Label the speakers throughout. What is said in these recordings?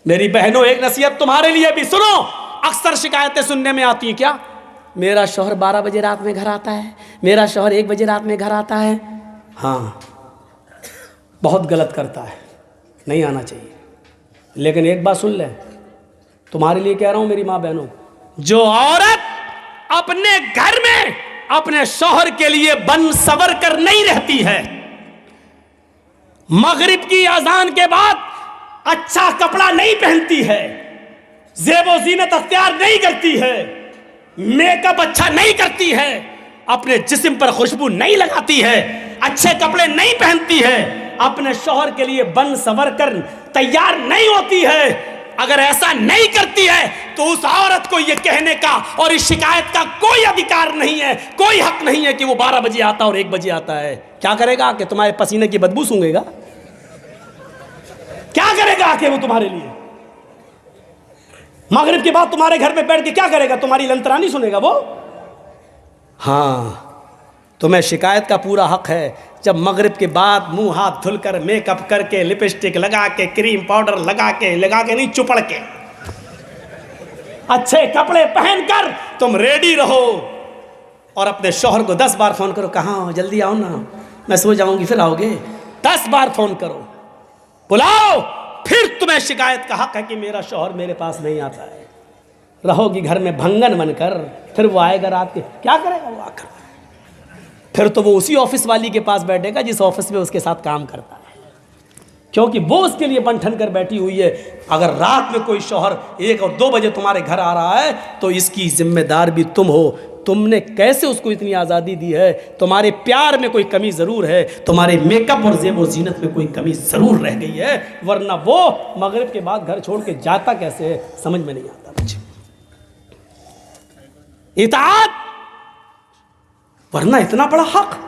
Speaker 1: मेरी बहनों, एक नसीहत तुम्हारे लिए भी सुनो। अक्सर शिकायतें सुनने में आती हैं, क्या मेरा शौहर 12 बजे रात में घर आता है, मेरा शौहर 1 बजे रात में घर आता है। हाँ, बहुत गलत करता है, नहीं आना चाहिए। लेकिन एक बात सुन ले, तुम्हारे लिए कह रहा हूं मेरी माँ बहनों, जो औरत अपने घर में अपने शौहर के लिए बन सवर कर नहीं रहती है, मगरिब की अजान के बाद अच्छा कपड़ा नहीं पहनती है, ज़ेबो ज़ीनत अख्तियार नहीं करती है, मेकअप अच्छा नहीं करती है, अपने जिस्म पर खुशबू नहीं लगाती है, अच्छे कपड़े नहीं पहनती है, अपने शौहर के लिए बन सवर कर तैयार नहीं होती है, अगर ऐसा नहीं करती है तो उस औरत को यह कहने का और इस शिकायत का कोई अधिकार नहीं है, कोई हक नहीं है कि वो 12 बजे आता और 1 बजे आता है। क्या करेगा कि तुम्हारे पसीने की बदबू सूंघेगा? क्या करेगा कि वो तुम्हारे लिए? मगरिब के बाद तुम्हारे घर में बैठ के क्या करेगा? तुम्हारी लंतरानी सुनेगा वो? हाँ, तुम्हें शिकायत का पूरा हक है। जब मगरिब के बाद मुंह हाथ धुलकर, मेकअप करके, लिपस्टिक लगा के, क्रीम पाउडर लगा के नहीं, चुपड़ के, अच्छे कपड़े पहनकर तुम रेडी रहो और अपने शौहर को 10 बार फोन करो, कहाँ हो, जल्दी आओ ना, मैं सो जाऊंगी फिर आओगे। 10 बार फोन करो, बुलाओ, फिर तुम्हें शिकायत का हक है कि मेरा शौहर मेरे पास नहीं आता है। रहोगी घर में भंगन बनकर, फिर वो आएगा रात के, क्या करेगा वो आकर? फिर तो वो उसी ऑफिस वाली के पास बैठेगा जिस ऑफिस में उसके साथ काम करता है, क्योंकि वो उसके लिए बन ठन कर बैठी हुई है। अगर रात में कोई शौहर 1 और 2 बजे तुम्हारे घर आ रहा है तो इसकी जिम्मेदार भी तुम हो। तुमने कैसे उसको इतनी आज़ादी दी है? तुम्हारे प्यार में कोई कमी ज़रूर है, तुम्हारे मेकअप और ज़ेब और ज़ीनत में कोई कमी ज़रूर रह गई है, वरना वो मगरिब के बाद घर छोड़ के जाता कैसे है, समझ में नहीं आता मुझे। इताअत, वरना इतना बड़ा हक,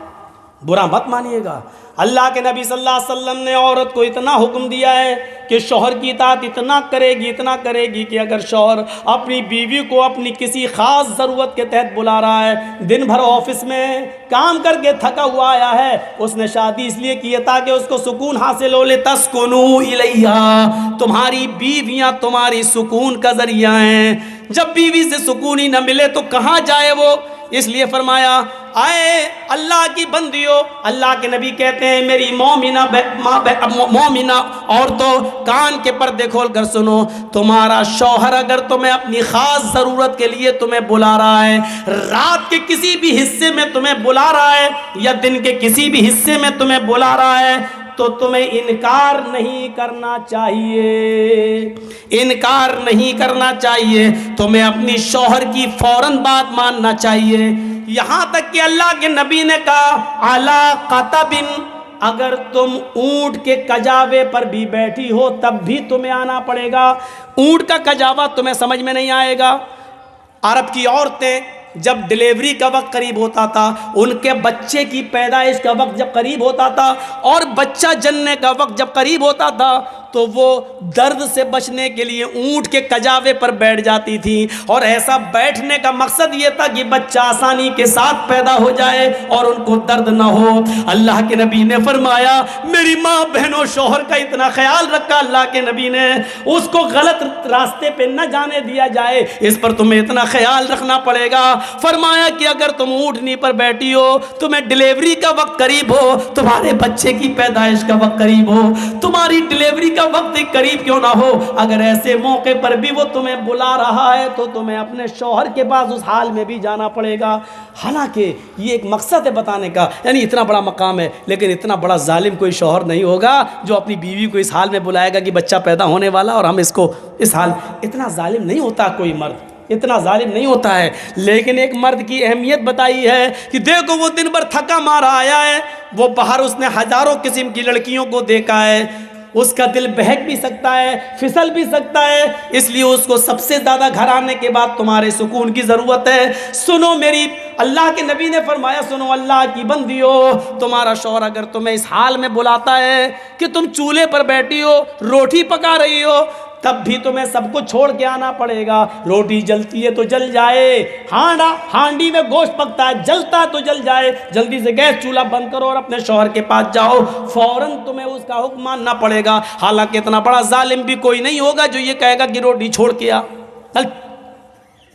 Speaker 1: बुरा मत मानिएगा। अल्लाह के नबी सल्लल्लाहु अलैहि वसल्लम ने औरत को इतना हुक्म दिया है कि शौहर की इताअत इतना करेगी कि अगर शौहर अपनी बीवी को अपनी किसी ख़ास ज़रूरत के तहत बुला रहा है, दिन भर ऑफिस में काम करके थका हुआ आया है, उसने शादी इसलिए की है ताकि उसको सुकून हासिल हो ले, तस्कुनू इलैहा, तुम्हारी बीवियाँ तुम्हारी सुकून का ज़रिया हैं। जब बीवी से सुकून ही न मिले तो कहाँ जाए वो? इसलिए फरमाया, आए अल्लाह की बंदियों, अल्लाह के नबी कहते हैं, मेरी मोमिना औरतों, कान के पर्दे खोल कर सुनो, तुम्हारा शौहर अगर तुम्हें अपनी ख़ास ज़रूरत के लिए तुम्हें बुला रहा है, रात के किसी भी हिस्से में तुम्हें बुला रहा है या दिन के किसी भी हिस्से में तुम्हें बुला रहा है, तो तुम्हें इनकार नहीं करना चाहिए, इनकार नहीं करना चाहिए, तुम्हें अपनी शौहर की फौरन बात मानना चाहिए। यहाँ तक कि अल्लाह के नबी ने कहा, अला क़तबिन, अगर तुम ऊँट के कजावे पर भी बैठी हो तब भी तुम्हें आना पड़ेगा। ऊँट का कजावा तुम्हें समझ में नहीं आएगा। अरब की औरतें जब डिलीवरी का वक्त करीब होता था, उनके बच्चे की पैदाइश का वक्त जब करीब होता था और बच्चा जन्ने का वक्त जब करीब होता था, तो वो दर्द से बचने के लिए ऊँट के कजावे पर बैठ जाती थी। और ऐसा बैठने का मकसद ये था कि बच्चा आसानी के साथ पैदा हो जाए और उनको दर्द ना हो। अल्लाह के नबी ने फरमाया, मेरी माँ बहनों, शौहर का इतना ख्याल रखा अल्लाह के नबी ने, उसको गलत रास्ते पे न जाने दिया जाए, इस पर तुम्हें इतना ख्याल रखना पड़ेगा। फरमाया कि अगर तुम ऊँटनी पर बैठी हो, तुम्हें डिलीवरी का वक्त करीब हो, तुम्हारे बच्चे की पैदाइश का वक्त करीब हो, तुम्हारी डिलीवरी का वक्त करीब क्यों ना हो, अगर ऐसे मौके पर भी वो तुम्हें बुला रहा है तो तुम्हें अपने शौहर के पास उस हाल में भी जाना पड़ेगा। हालांकि ये एक मकसद है बताने का, यानी इतना बड़ा मकाम है, लेकिन इतना बड़ा जालिम कोई शौहर नहीं होगा जो अपनी बीवी को इस हाल में बुलाएगा कि बच्चा पैदा होने वाला और हम इसको इस हाल। इतना जालिम नहीं होता कोई मर्द, इतना जालिम नहीं होता है। लेकिन एक मर्द की अहमियत बताई है कि देखो वो दिन भर थका मारा आया है, वो बाहर उसने हज़ारों किस्म की लड़कियों को देखा है, उसका दिल बहक भी सकता है, फिसल भी सकता है, इसलिए उसको सबसे ज़्यादा घर आने के बाद तुम्हारे सुकून की ज़रूरत है। सुनो मेरी, अल्लाह के नबी ने फरमाया, सुनो अल्लाह की बंदियो, तुम्हारा शौहर अगर तुम्हें इस हाल में बुलाता है कि तुम चूल्हे पर बैठी हो, रोटी पका रही हो, तब भी तुम्हें सब कुछ छोड़ के आना पड़ेगा। रोटी जलती है तो जल जाए, हांडी में गोश्त पकता है, जलता है तो जल जाए, जल्दी से गैस चूल्हा बंद करो और अपने शौहर के पास जाओ, फौरन तुम्हें उसका हुक्म मानना पड़ेगा। हालांकि इतना बड़ा जालिम भी कोई नहीं होगा जो ये कहेगा कि रोटी छोड़ के आ,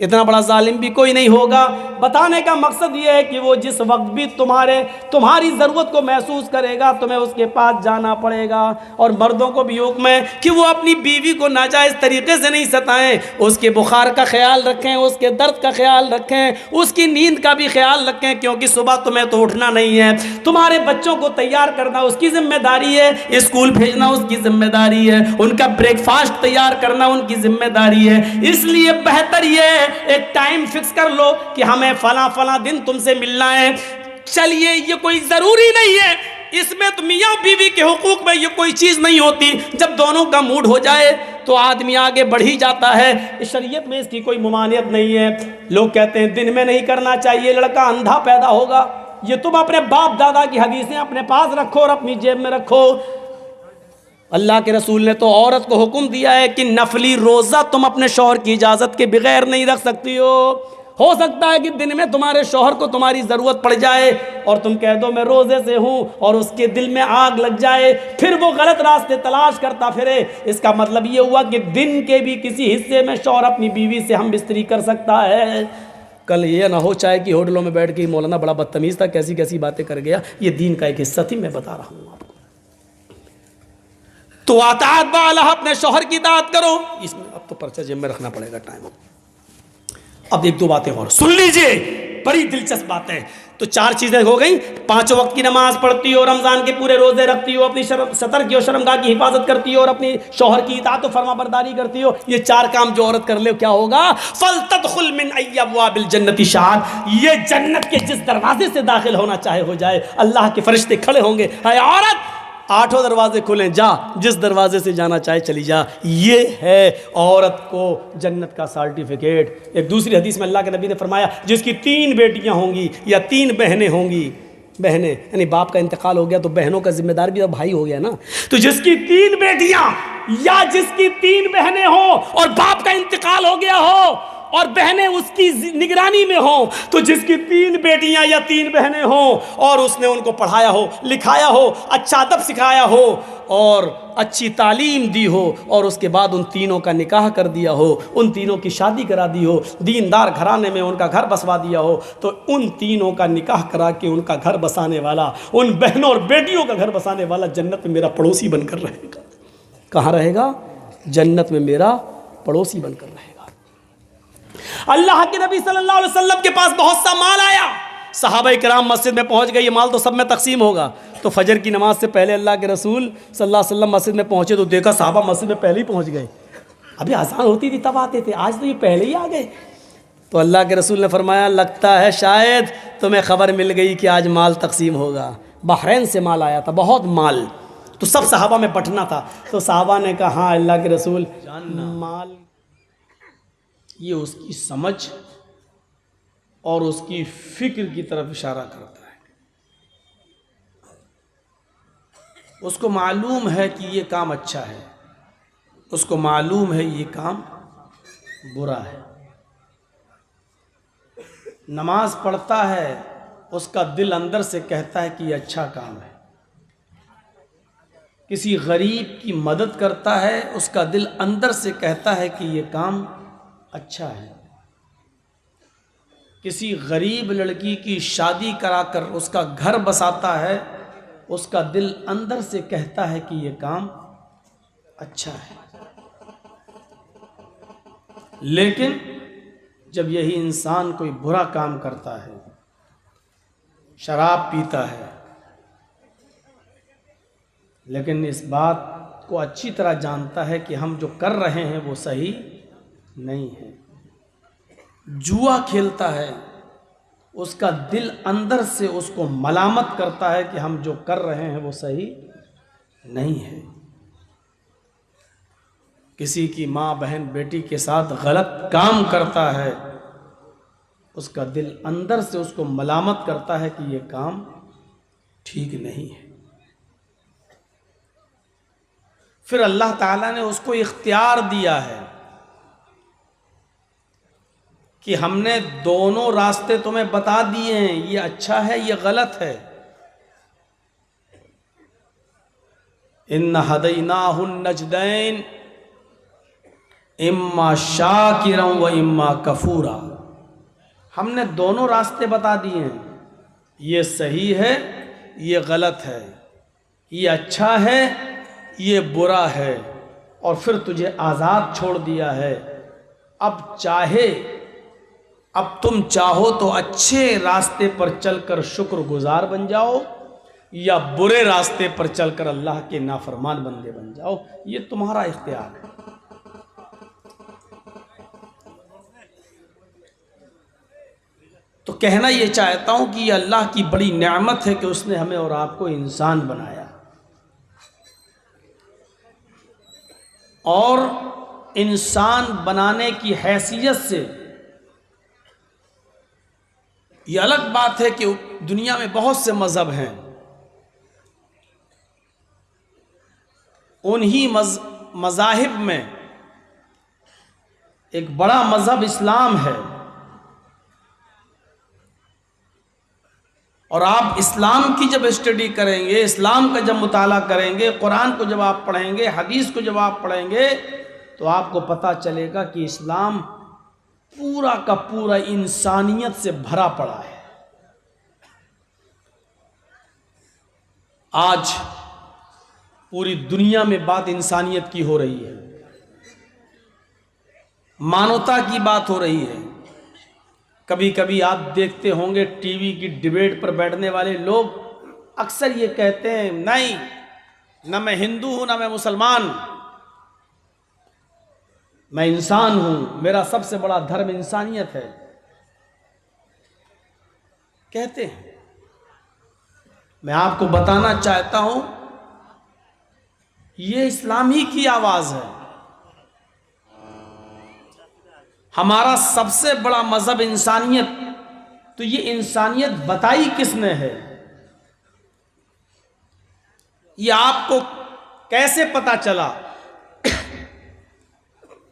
Speaker 1: इतना बड़ा जालिम भी कोई नहीं होगा। बताने का मकसद ये है कि वो जिस वक्त भी तुम्हारी ज़रूरत को महसूस करेगा, तुम्हें उसके पास जाना पड़ेगा। और मर्दों को भी हुक्म है कि वो अपनी बीवी को नाजायज़ तरीके से नहीं सताएं, उसके बुखार का ख्याल रखें, उसके दर्द का ख्याल रखें, उसकी नींद का भी ख्याल रखें, क्योंकि सुबह तुम्हें तो उठना नहीं है। तुम्हारे बच्चों को तैयार करना उसकी जिम्मेदारी है, स्कूल भेजना उसकी जिम्मेदारी है, उनका ब्रेकफास्ट तैयार करना उनकी जिम्मेदारी है। इसलिए बेहतर ये एक टाइम फिक्स कर लो कि हमें फला दिन तुमसे मिलना है। चलिए, ये कोई जरूरी नहीं है, इसमें तो मियाँ बीवी के हुकूक में ये कोई चीज नहीं होती। जब दोनों का मूड हो जाए तो आदमी आगे बढ़ ही जाता है। शरीयत में इसकी कोई मुमानियत नहीं है। लोग कहते हैं दिन में नहीं करना चाहिए, लड़का अंधा पैदा होगा। ये तुम अपने बाप दादा की हदीसें अपने पास रखो और अपनी जेब में रखो। अल्लाह के रसूल ने तो औरत को हुक्म दिया है कि नफली रोज़ा तुम अपने शौहर की इजाज़त के बगैर नहीं रख सकती हो सकता है कि दिन में तुम्हारे शौहर को तुम्हारी ज़रूरत पड़ जाए और तुम कह दो मैं रोज़े से हूँ, और उसके दिल में आग लग जाए, फिर वो गलत रास्ते तलाश करता फिरे। इसका मतलब ये हुआ कि दिन के भी किसी हिस्से में शौहर अपनी बीवी से हम बिस्तरी कर सकता है। कल ये ना हो चाहे कि होटलों में बैठ के मौलाना बड़ा बदतमीज़ था, कैसी कैसी बातें कर गया। ये दीन का एक हिस्सा थी, मैं बता रहा हूँ आपको। तो अताअत बाला, अपने शौहर की इताअत करो। इसमें अब तो पर्चा जेब में रखना पड़ेगा टाइम। अब एक दो बातें और सुन लीजिए, बड़ी दिलचस्प बात है। तो 4 चीजें हो गई। 5 वक्त की नमाज पढ़ती हो, रमजान के पूरे रोजे रखती हो, अपनी सतर की और शर्मगाह की हिफाजत करती हो, और अपनी शौहर की इताअत और फरमाबरदारी करती हो। ये 4 काम जो औरत कर ले क्या होगा? फलतदखुल मिन अय्यब्वाबिल जन्नति शाद, ये जन्नत के जिस दरवाजे से दाखिल होना चाहे हो जाए। अल्लाह के फरिश्ते खड़े होंगे, हाय औरत 8 दरवाजे खुले, जा जिस दरवाजे से जाना चाहे चली जा। ये है औरत को जन्नत का सर्टिफिकेट। एक दूसरी हदीस में अल्लाह के नबी ने फरमाया, जिसकी 3 बेटियां होंगी या 3 बहनें होंगी, बहनें यानी बाप का इंतकाल हो गया तो बहनों का जिम्मेदार भी अब भाई हो गया ना। तो जिसकी 3 बेटियां या जिसकी 3 बहनें हो और बाप का इंतकाल हो गया हो और बहनें उसकी निगरानी में हो, तो जिसकी 3 बेटियां या 3 बहनें हो और उसने उनको पढ़ाया हो, लिखाया हो, अच्छा अदब सिखाया हो और अच्छी तालीम दी हो, और उसके बाद उन तीनों का निकाह कर दिया हो, उन तीनों की शादी करा दी हो, दीनदार घराने में उनका घर बसवा दिया हो, तो उन तीनों का निकाह करा के उनका घर बसाने वाला, उन बहनों और बेटियों का घर बसाने वाला जन्नत में मेरा पड़ोसी बनकर रहेगा। कहाँ रहेगा? जन्नत में मेरा पड़ोसी बनकर रहेगा। अल्लाह के नबी सल्लल्लाहु अलैहि वसल्लम के पास बहुत सा माल आया, सहाबा किराम मस्जिद में पहुंच गए, ये माल तो सब में तकसीम होगा। तो फजर की नमाज से पहले अल्लाह के रसूल सल्लल्लाहु अलैहि वसल्लम मस्जिद में पहुंचे तो देखा सहाबा मस्जिद में पहले ही पहुंच गए। अभी आसान होती थी तब आते थे, आज तो ये पहले ही आ गए। तो अल्लाह के रसूल ने फरमाया, लगता है शायद तुम्हें खबर मिल गई कि आज माल तकसीम होगा। बहरैन से माल आया था, बहुत माल, तो सब सहाबा में बंटना था। तो सहाबा ने कहा, हाँ अल्लाह के रसूल, माल ये उसकी समझ और उसकी फिक्र की तरफ इशारा करता है। उसको मालूम है कि ये काम अच्छा है, उसको मालूम है ये काम बुरा है। नमाज पढ़ता है, उसका दिल अंदर से कहता है कि ये अच्छा काम है। किसी गरीब की मदद करता है, उसका दिल अंदर से कहता है कि ये काम अच्छा है। किसी गरीब लड़की की शादी कराकर उसका घर बसाता है, उसका दिल अंदर से कहता है कि ये काम अच्छा है। लेकिन जब यही इंसान कोई बुरा काम करता है, शराब पीता है, लेकिन इस बात को अच्छी तरह जानता है कि हम जो कर रहे हैं वो सही नहीं है, जुआ खेलता है, उसका दिल अंदर से उसको मलामत करता है कि हम जो कर रहे हैं वो सही नहीं है। किसी की माँ बहन बेटी के साथ गलत काम करता है, उसका दिल अंदर से उसको मलामत करता है कि ये काम ठीक नहीं है। फिर अल्लाह ताला ने उसको इख्तियार दिया है कि हमने दोनों रास्ते तुम्हें बता दिए हैं, ये अच्छा है ये गलत है। इन्ना हदैनाहुन नजदैन इम्मा शाकिरन व इम्मा कफूरा। हमने दोनों रास्ते बता दिए हैं, ये सही है ये गलत है, ये अच्छा है ये बुरा है, और फिर तुझे आज़ाद छोड़ दिया है। अब तुम चाहो तो अच्छे रास्ते पर चलकर शुक्रगुजार बन जाओ, या बुरे रास्ते पर चलकर अल्लाह के नाफरमान बंदे बन जाओ, ये तुम्हारा इख्तियार है। तो कहना ये चाहता हूं कि ये अल्लाह की बड़ी नेमत है कि उसने हमें और आपको इंसान बनाया, और इंसान बनाने की हैसियत से ये अलग बात है कि दुनिया में बहुत से मज़हब हैं, उन्हीं मज़ाहिब में एक बड़ा मज़हब इस्लाम है, और आप इस्लाम की जब स्टडी करेंगे, इस्लाम का जब मुताला करेंगे, कुरान को जब आप पढ़ेंगे, हदीस को जब आप पढ़ेंगे, तो आपको पता चलेगा कि इस्लाम पूरा का पूरा इंसानियत से भरा पड़ा है। आज पूरी दुनिया में बात इंसानियत की हो रही है, मानवता की बात हो रही है। कभी कभी आप देखते होंगे टीवी की डिबेट पर बैठने वाले लोग अक्सर ये कहते हैं, नहीं ना मैं हिंदू हूं ना मैं मुसलमान, मैं इंसान हूं, मेरा सबसे बड़ा धर्म इंसानियत है, कहते हैं। मैं आपको बताना चाहता हूं ये इस्लाम ही की आवाज है। हमारा सबसे बड़ा मजहब इंसानियत, तो ये इंसानियत बताई किसने है? ये आपको कैसे पता चला?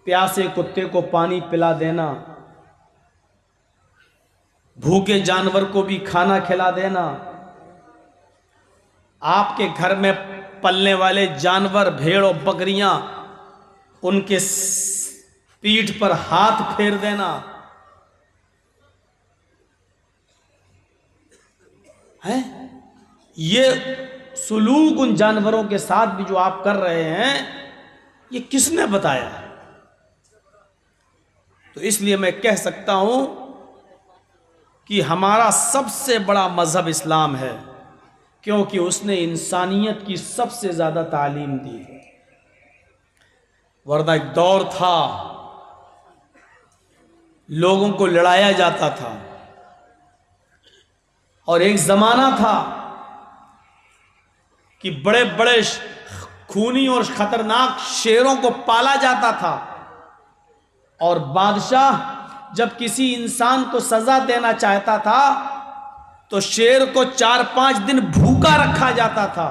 Speaker 1: प्यासे कुत्ते को पानी पिला देना, भूखे जानवर को भी खाना खिला देना, आपके घर में पलने वाले जानवर भेड़ और बकरियां, उनके पीठ पर हाथ फेर देना है। ये सुलूक उन जानवरों के साथ भी जो आप कर रहे हैं, ये किसने बताया? तो इसलिए मैं कह सकता हूं कि हमारा सबसे बड़ा मजहब इस्लाम है, क्योंकि उसने इंसानियत की सबसे ज्यादा तालीम दी है। वरना एक दौर था लोगों को लड़ाया जाता था, और एक जमाना था कि बड़े बड़े खूनी और खतरनाक शेरों को पाला जाता था, और बादशाह जब किसी इंसान को सजा देना चाहता था तो शेर को 4-5 दिन भूखा रखा जाता था,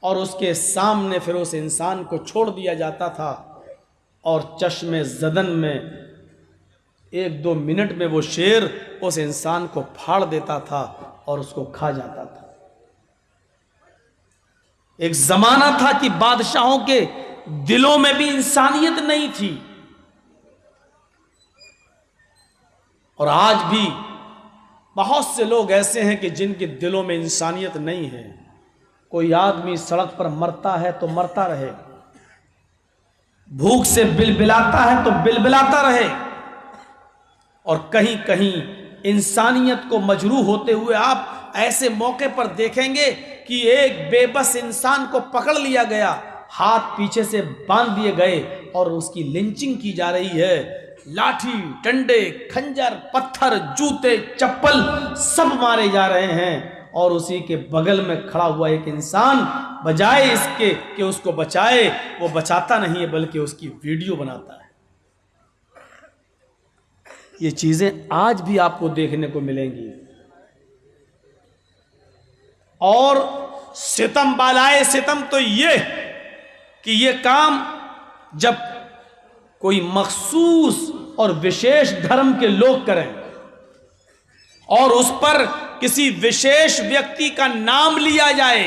Speaker 1: और उसके सामने फिर उस इंसान को छोड़ दिया जाता था, और चश्मे ज़दन में 1-2 मिनट में वो शेर उस इंसान को फाड़ देता था और उसको खा जाता था। एक जमाना था कि बादशाहों के दिलों में भी इंसानियत नहीं थी, और आज भी बहुत से लोग ऐसे हैं कि जिनके दिलों में इंसानियत नहीं है। कोई आदमी सड़क पर मरता है तो मरता रहे, भूख से बिलबिलाता है तो बिलबिलाता रहे, और कहीं कहीं इंसानियत को मजरूह होते हुए आप ऐसे मौके पर देखेंगे कि एक बेबस इंसान को पकड़ लिया गया, हाथ पीछे से बांध दिए गए और उसकी लिंचिंग की जा रही है। लाठी, डंडे, खंजर, पत्थर, जूते, चप्पल सब मारे जा रहे हैं, और उसी के बगल में खड़ा हुआ एक इंसान बजाय इसके कि उसको बचाए, वो बचाता नहीं है बल्कि उसकी वीडियो बनाता है। ये चीजें आज भी आपको देखने को मिलेंगी। और सितम बालाए सितम तो ये कि ये काम जब कोई मखसूस और विशेष धर्म के लोग करें और उस पर किसी विशेष व्यक्ति का नाम लिया जाए,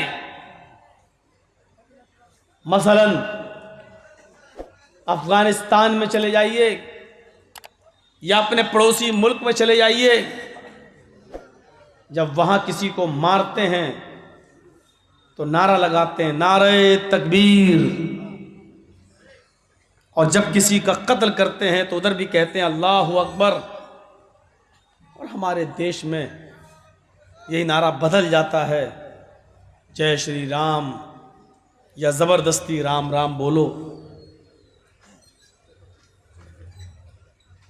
Speaker 1: मसलन अफगानिस्तान में चले जाइए या अपने पड़ोसी मुल्क में चले जाइए, जब वहां किसी को मारते हैं तो नारा लगाते हैं, नारे तकबीर, और जब किसी का कत्ल करते हैं तो उधर भी कहते हैं अल्लाहु अकबर। और हमारे देश में यही नारा बदल जाता है, जय श्री राम या जबरदस्ती राम राम बोलो।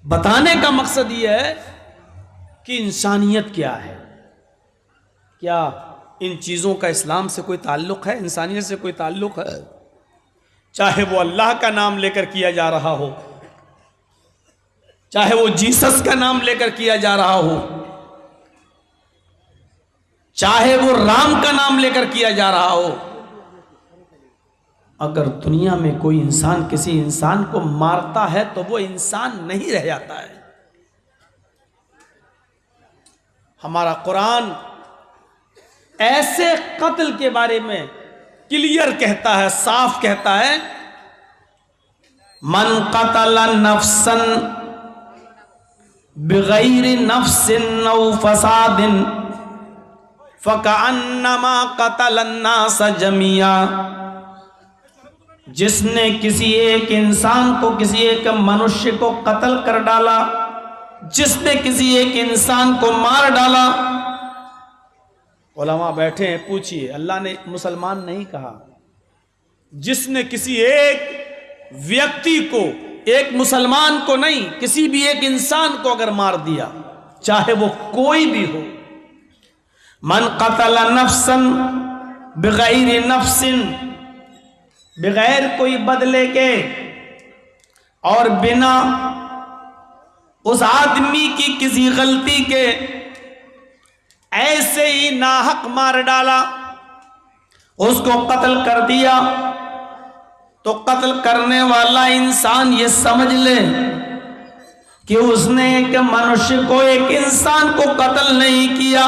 Speaker 1: बताने का मकसद यह है कि इंसानियत क्या है, क्या इन चीज़ों का इस्लाम से कोई ताल्लुक़ है, इंसानियत से कोई ताल्लुक़ है। चाहे वो अल्लाह का नाम लेकर किया जा रहा हो, चाहे वो जीसस का नाम लेकर किया जा रहा हो, चाहे वो राम का नाम लेकर किया जा रहा हो, अगर दुनिया में कोई इंसान किसी इंसान को मारता है तो वो इंसान नहीं रह जाता है। हमारा कुरान ऐसे कत्ल के बारे में क्लियर कहता है, साफ कहता है, मन कतल नफ्सन बिगैर नफ्सिन औ फसादिन फकअन्नमा कतल अन्नास जमिया। जिसने किसी एक इंसान को, किसी एक मनुष्य को कत्ल कर डाला, जिसने किसी एक इंसान को मार डाला। उलमा बैठे हैं, पूछिए, अल्लाह ने मुसलमान नहीं कहा, जिसने किसी एक व्यक्ति को, एक मुसलमान को नहीं, किसी भी एक इंसान को अगर मार दिया, चाहे वो कोई भी हो। मन कतल नफ्सन बिगैर नफ्सिन, बगैर कोई बदले के और बिना उस आदमी की किसी गलती के ऐसे ही नाहक मार डाला, उसको कत्ल कर दिया, तो कत्ल करने वाला इंसान ये समझ ले कि उसने एक मनुष्य को, एक इंसान को कत्ल नहीं किया।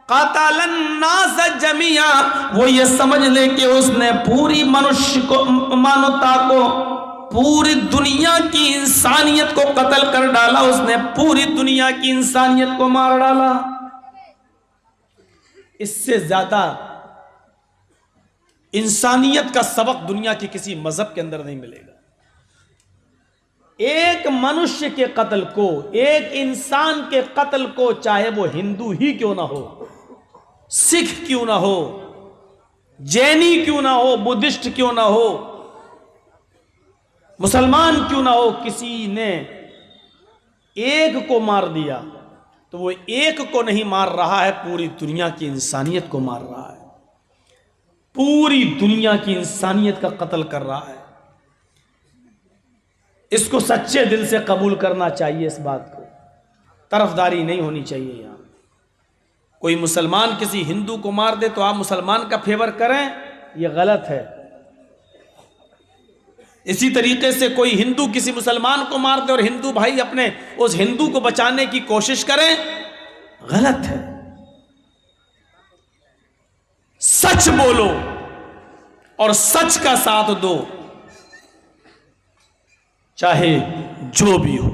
Speaker 1: कतलन नास जमिया, वो ये समझ ले कि उसने पूरी मनुष्य को, मानवता को, पूरी दुनिया की इंसानियत को कत्ल कर डाला, उसने पूरी दुनिया की इंसानियत को मार डाला। इससे ज्यादा इंसानियत का सबक दुनिया के किसी मजहब के अंदर नहीं मिलेगा। एक मनुष्य के कत्ल को, एक इंसान के कत्ल को, चाहे वो हिंदू ही क्यों ना हो, सिख क्यों ना हो, जैनी क्यों ना हो, बुद्धिस्ट क्यों ना हो, मुसलमान क्यों ना हो, किसी ने एक को मार दिया तो वो एक को नहीं मार रहा है, पूरी दुनिया की इंसानियत को मार रहा है, पूरी दुनिया की इंसानियत का कत्ल कर रहा है। इसको सच्चे दिल से कबूल करना चाहिए, इस बात को तरफदारी नहीं होनी चाहिए। यहां कोई मुसलमान किसी हिंदू को मार दे तो आप मुसलमान का फेवर करें, यह गलत है। इसी तरीके से कोई हिंदू किसी मुसलमान को मार दे और हिंदू भाई अपने उस हिंदू को बचाने की कोशिश करें, गलत है। सच बोलो और सच का साथ दो, चाहे जो भी हो।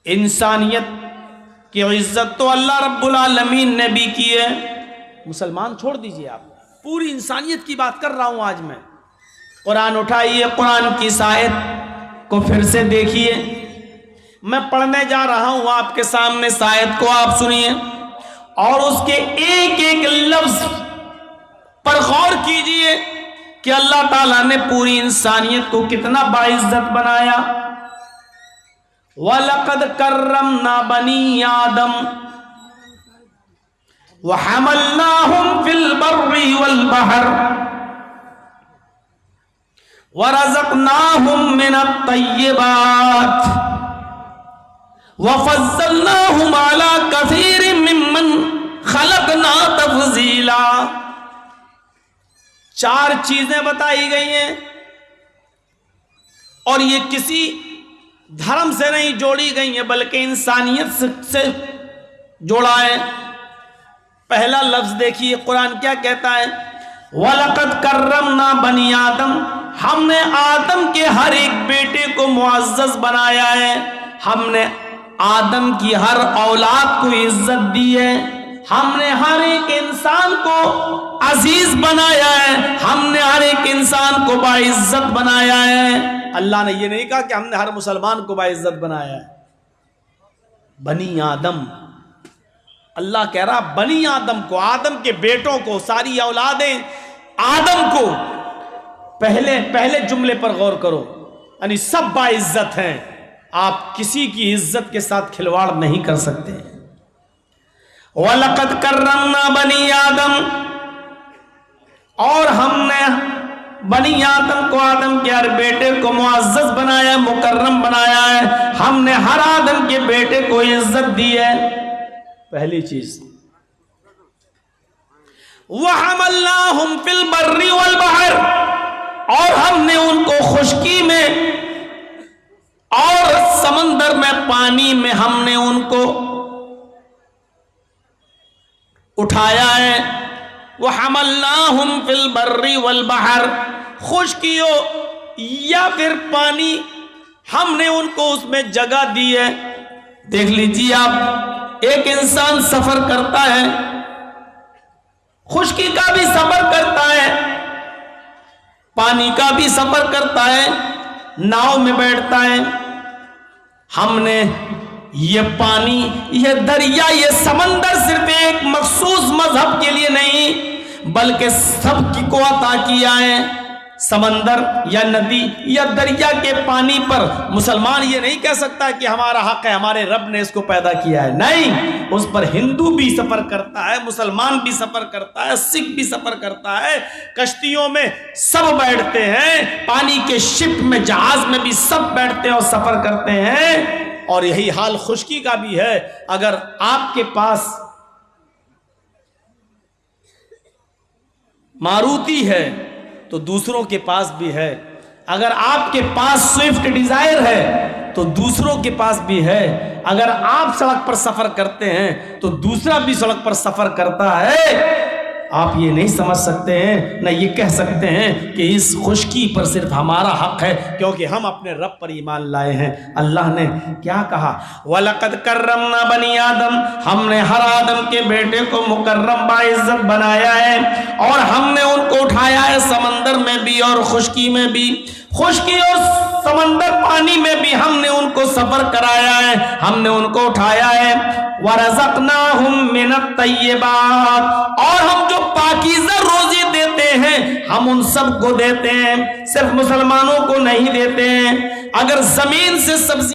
Speaker 1: इंसानियत की इज्जत तो अल्लाह रब्बुल आलमीन ने भी की है। मुसलमान छोड़ दीजिए, आप पूरी इंसानियत की बात कर रहा हूं आज मैं। कुरान उठाइए, कुरान की आयत को फिर से देखिए। मैं पढ़ने जा रहा हूं आपके सामने, आयत को आप सुनिए और उसके एक एक लफ्ज पर गौर कीजिए कि अल्लाह ताला ने पूरी इंसानियत को कितना बाइज्जत बनाया। वलक़द कर्रमना बनी आदम व हमलनाहुम फिल बर्रि वल बहर व रज़क़नाहुम मिनत तय्यिबात व फ़ज़्ज़लनाहुम अला कसीरिम मिम्मन खलक़ना तफ़ज़ीला। 4 चीजें बताई गई हैं और ये किसी धर्म से नहीं जोड़ी गई हैं बल्कि इंसानियत से जोड़ा है। पहला लफ्ज देखिए कुरान क्या कहता है, वलक़द कर्रमना बनी आदम, हमने आदम के हर एक बेटे को मुअज़्ज़ज़ बनाया है, हमने आदम की हर औलाद को इज्जत दी है, हमने हर एक इंसान को अजीज बनाया है, हमने हर एक इंसान को बाइज्जत बनाया है। अल्लाह ने ये नहीं कहा कि हमने हर मुसलमान को बाइज्जत बनाया है। बनी आदम, अल्लाह कह रहा बनी आदम को, आदम के बेटों को, सारी औलादें आदम को। पहले जुमले पर गौर करो, यानी सब बाइज्जत हैं, आप किसी की इज्जत के साथ खिलवाड़ नहीं कर सकते। वलक़द कर्रमना बनी आदम, और हमने बनी आदम को, आदम के हर बेटे को मुअज़्ज़ज़ बनाया, मुकर्रम बनाया है, हमने हर आदम के बेटे को इज्जत दी है। पहली चीज, वहमलनाहुम फिल बर्रि वल बहर, और हमने उनको खुश्की में और समंदर में, पानी में हमने उनको उठाया है। वहमलनाहुम फिल बर्रि वल बहर, खुश्की हो या फिर पानी, हमने उनको उसमें जगह दी है। देख लीजिए आप, एक इंसान सफर करता है, खुश्की का भी सफर करता है, पानी का भी सफर करता है, नाव में बैठता है। हमने ये पानी, ये दरिया, ये समंदर सिर्फ एक मखसूस मजहब के लिए नहीं बल्कि सबकी को अता किया है। समंदर या नदी या दरिया के पानी पर मुसलमान ये नहीं कह सकता कि हमारा हक है, हमारे रब ने इसको पैदा किया है। नहीं, उस पर हिंदू भी सफर करता है, मुसलमान भी सफर करता है, सिख भी सफर करता है, कश्तियों में सब बैठते हैं, पानी के शिप में, जहाज में भी सब बैठते हैं और सफर करते हैं। और यही हाल खुश्की का भी है। अगर आपके पास मारुति है तो दूसरों के पास भी है, अगर आपके पास स्विफ्ट डिजायर है तो दूसरों के पास भी है, अगर आप सड़क पर सफर करते हैं तो दूसरा भी सड़क पर सफर करता है। आप ये नहीं समझ सकते हैं, न ये कह सकते हैं कि इस खुश्की पर सिर्फ हमारा हक है, क्योंकि हम अपने रब पर ईमान लाए हैं। अल्लाह ने क्या कहा, वलक़द कर्रमना बनी आदम, हमने हर आदम के बेटे को मुकर्रम बाइज्जत बनाया है, और हमने उनको उठाया है समंदर में भी और खुश्की में भी। खुश्की और समंदर, पानी में भी हमने उनको सफर कराया है, हमने उनको उठाया है। वरज़क़नाहुम मिनत तय्यिबात, और हम जो पाकीज़ा रोज़ी देते हैं हम उन सब को देते हैं, सिर्फ मुसलमानों को नहीं देते हैं। अगर जमीन से सब्जी